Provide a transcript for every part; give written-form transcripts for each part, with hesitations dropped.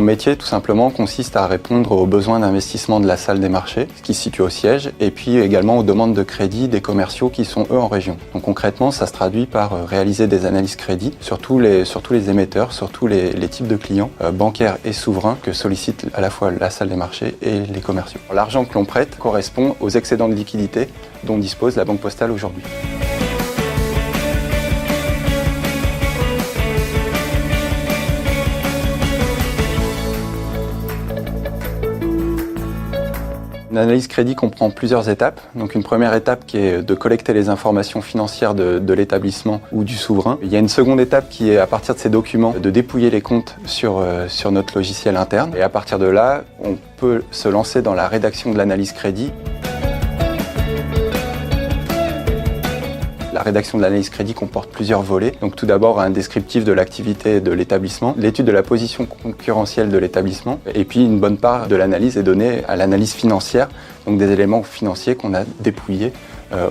Mon métier, tout simplement, consiste à répondre aux besoins d'investissement de la salle des marchés, qui se situe au siège, et puis également aux demandes de crédit des commerciaux qui sont eux en région. Donc concrètement, ça se traduit par réaliser des analyses crédit sur tous les émetteurs, sur tous les types de clients, bancaires et souverains, que sollicite à la fois la salle des marchés et les commerciaux. L'argent que l'on prête correspond aux excédents de liquidité dont dispose la Banque Postale aujourd'hui. Une analyse crédit comprend plusieurs étapes. Donc une première étape qui est de collecter les informations financières de l'établissement ou du souverain. Il y a une seconde étape qui est, à partir de ces documents, de dépouiller les comptes sur notre logiciel interne. Et à partir de là, on peut se lancer dans la rédaction de l'analyse crédit. La rédaction de l'analyse crédit comporte plusieurs volets. Donc tout d'abord un descriptif de l'activité de l'établissement, l'étude de la position concurrentielle de l'établissement, et puis une bonne part de l'analyse est donnée à l'analyse financière, donc des éléments financiers qu'on a dépouillés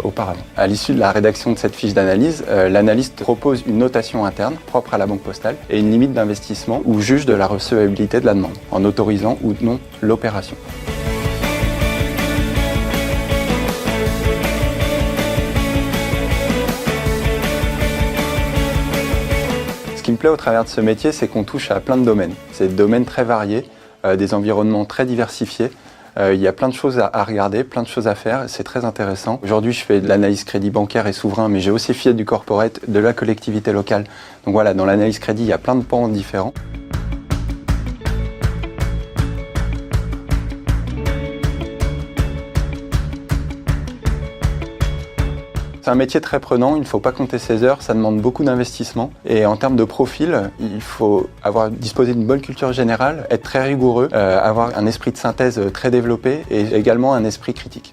auparavant. À l'issue de la rédaction de cette fiche d'analyse, l'analyste propose une notation interne propre à la Banque Postale et une limite d'investissement ou juge de la recevabilité de la demande, en autorisant ou non l'opération. Ce qui me plaît au travers de ce métier, c'est qu'on touche à plein de domaines. C'est des domaines très variés, des environnements très diversifiés. Il y a plein de choses à regarder, plein de choses à faire, c'est très intéressant. Aujourd'hui, je fais de l'analyse crédit bancaire et souverain, mais j'ai aussi fait du corporate, de la collectivité locale. Donc voilà, dans l'analyse crédit, il y a plein de pans différents. C'est un métier très prenant, il ne faut pas compter ses heures, ça demande beaucoup d'investissement. Et en termes de profil, il faut disposer d'une bonne culture générale, être très rigoureux, avoir un esprit de synthèse très développé et également un esprit critique.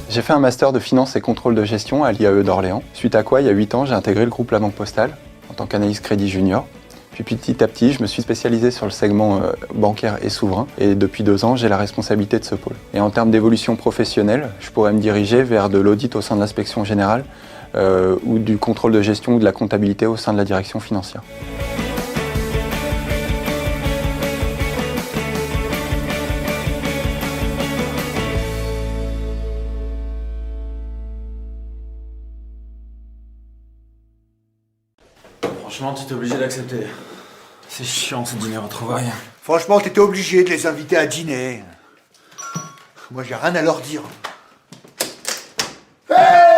J'ai fait un master de finance et contrôle de gestion à l'IAE d'Orléans, suite à quoi, il y a 8 ans, j'ai intégré le groupe La Banque Postale en tant qu'analyste crédit junior. Puis petit à petit, je me suis spécialisé sur le segment bancaire et souverain. Et depuis 2 ans, j'ai la responsabilité de ce pôle. Et en termes d'évolution professionnelle, je pourrais me diriger vers de l'audit au sein de l'inspection générale ou du contrôle de gestion ou de la comptabilité au sein de la direction financière. Franchement, tu étais obligé d'accepter. C'est chiant ce dîner retrouvailles. Franchement, t'étais obligé de les inviter à dîner. Moi, j'ai rien à leur dire. Hey!